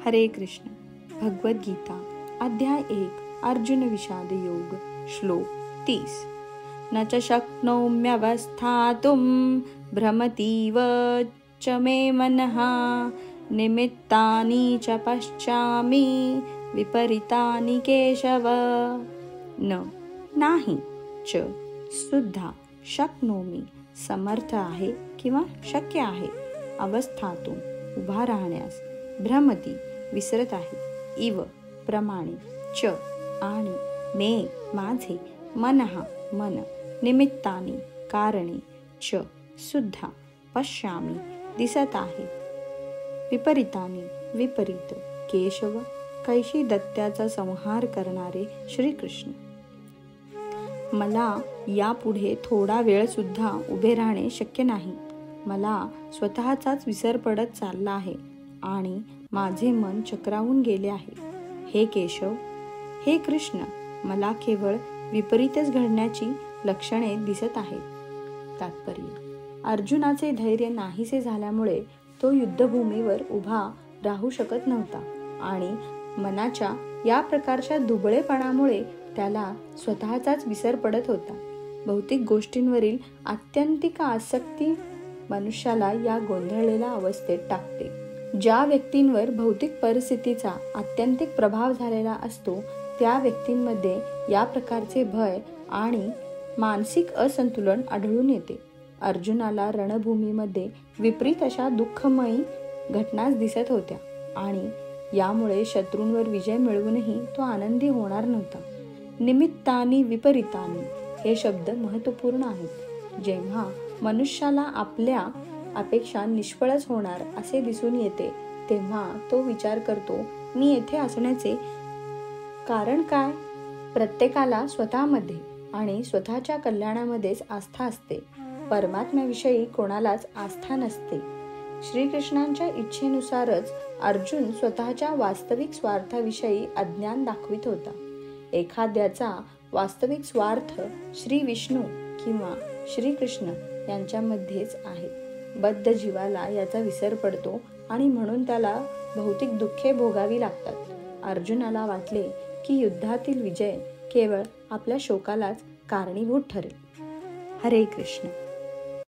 हरे कृष्ण. भगवद्गीता अध्याय 1 अर्जुन विषाद योग श्लोक 30. न च शक्नोम्यवस्थातुं भ्रमतीव च मे मनः निमित्तानि च पश्यामि विपरीतानि केशव. नाही च सुद्धा शक्नोमी समर्थ आहे किंवा शक्य आहे अवस्थातून उभा राहण्यास भ्रमती विसरत आहे इव प्रमाणे च आणि मे माझे मनः मन निमित्तानी कारणे च सुद्धा पश्यामी दिसत आहे विपरीतानी विपरीत केशव कैशी दत्त्याचा संहार करणारे श्रीकृष्ण. मला यापुढे थोडा वेळ सुद्धा उभे राहणे शक्य नाही. मला स्वतःचाच विसर पडत चालला आहे आणि माझे मन चक्रावून गेले आहे. हे केशव, हे कृष्ण, मला केवळ विपरीतच घडण्याची लक्षणे दिसत आहेत. तात्पर्य: अर्जुनाचे धैर्य नाहीसे झाल्यामुळे तो युद्धभूमीवर उभा राहू शकत नव्हता आणि मनाच्या या प्रकारच्या दुबळेपणामुळे त्याला स्वतःचाच विसर पडत होता. भौतिक गोष्टींवरील आत्यंतिक आसक्ती मनुष्याला या गोंधळलेल्या अवस्थेत टाकते. ज्या व्यक्तींवर भौतिक परिस्थितीचा आत्यंतिक प्रभाव झालेला असतो त्या व्यक्तींमध्ये या प्रकारचे भय आणि मानसिक असंतुलन आढळून येते. अर्जुनाला रणभूमीमध्ये विपरीत अशा दुःखमयी घटनाच दिसत होत्या आणि यामुळे शत्रूंवर विजय मिळवूनही तो आनंदी होणार नव्हता. निमित्तानी विपरीतानी हे शब्द महत्त्वपूर्ण आहेत. जेव्हा मनुष्याला आपल्या अपेक्षा निष्फळच होणार असे दिसून येते तेव्हा तो विचार करतो, मी येथे असण्याचे कारण काय? प्रत्येकाला स्वतःमध्ये आणि स्वतःच्या कल्याणामध्येच आस्था असते. परमात्म्याविषयी कोणालाच आस्था नसते. श्रीकृष्णांच्या इच्छेनुसारच अर्जुन स्वतःच्या वास्तविक स्वार्थाविषयी अज्ञान दाखवित होता. एखाद्याचा वास्तविक स्वार्थ श्री विष्णू किंवा श्रीकृष्ण यांच्यामध्येच आहे. बद्ध जीवाला याचा विसर पडतो आणि म्हणून त्याला भौतिक दुःखे भोगावी लागतात. अर्जुनाला वाटले की युद्धातील विजय केवळ आपल्या शोकालाच कारणीभूत ठरेल. हरे कृष्ण.